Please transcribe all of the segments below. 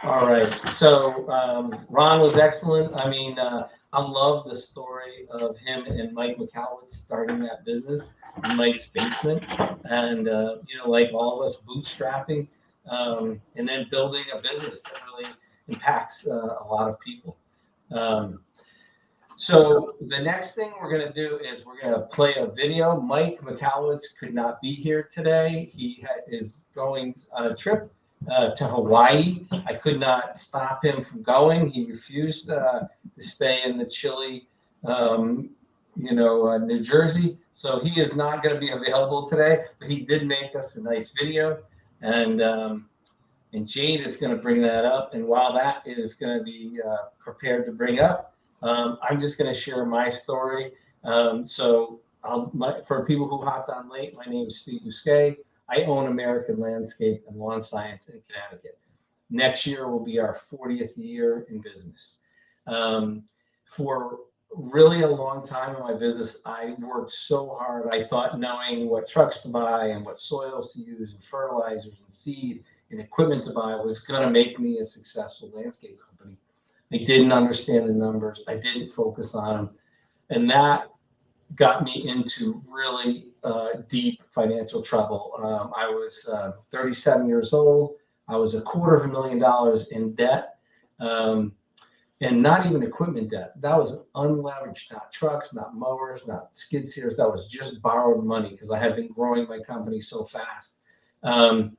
All right. So Ron was excellent. I mean, I love the story of him and Mike McCallowitz starting that business in Mike's basement, and like all of us, bootstrapping, and then building a business that really impacts a lot of people. Um, so the next thing we're going to do is we're going to play a video. Mike McCallowitz could not be here today. He is going on a trip to Hawaii. I could not stop him from going. He refused to stay in the chilly, New Jersey. So he is not going to be available today. But he did make us a nice video, and Jade is going to bring that up. And while that is going to be prepared to bring up, I'm just going to share my story. For people who hopped on late, my name is Steve Bousquet. I own American Landscape and Lawn Science in Connecticut. Next year will be our 40th year in business. For really a long time in my business, I worked so hard. I thought knowing what trucks to buy and what soils to use and fertilizers and seed and equipment to buy was going to make me a successful landscape company. I didn't understand the numbers. I didn't focus on them. And that got me into really deep financial trouble. I was 37 years old. I was $250,000 in debt, and not even equipment debt. That was unleveraged, not trucks, not mowers, not skid steers. That was just borrowed money because I had been growing my company so fast. When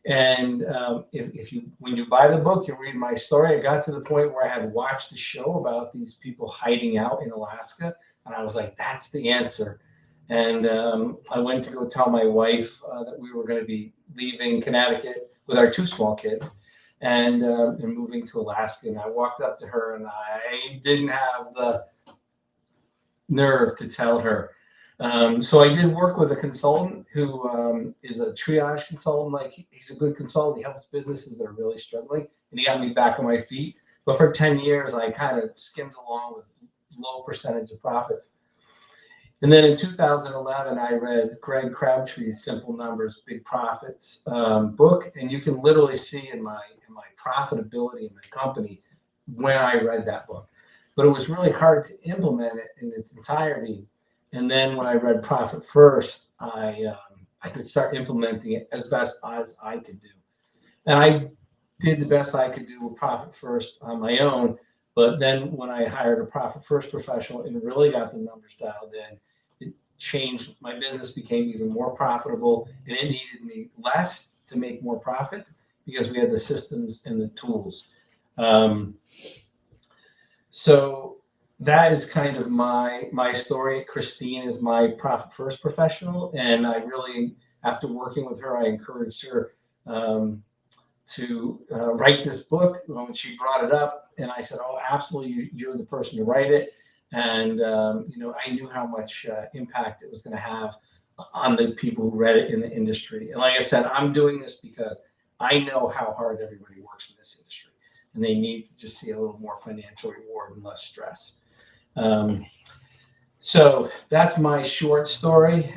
you buy the book, you read my story. I got to the point where I had watched a show about these people hiding out in Alaska, and I was like, that's the answer. And I went to go tell my wife that we were going to be leaving Connecticut with our two small kids and moving to Alaska. And I walked up to her, and I didn't have the nerve to tell her. So I did work with a consultant who is a triage consultant. Like he's a good consultant. He helps businesses that are really struggling, and he got me back on my feet. But for 10 years, I kind of skimmed along with low percentage of profits. And then in 2011, I read Greg Crabtree's Simple Numbers, Big Profits book, and you can literally see in my profitability in my company when I read that book. But it was really hard to implement it in its entirety. And then when I read Profit First, I could start implementing it as best as I could do. And I did the best I could do with Profit First on my own. But then when I hired a Profit First professional and really got the numbers dialed in, it changed. My business became even more profitable, and it needed me less to make more profit because we had the systems and the tools. So that is kind of my story. Christine is my Profit First professional, and I really, after working with her, I encouraged her to write this book. When she brought it up, and I said, "Oh, absolutely, you're the person to write it." And I knew how much impact it was going to have on the people who read it in the industry. And like I said, I'm doing this because I know how hard everybody works in this industry, and they need to just see a little more financial reward and less stress. So that's my short story.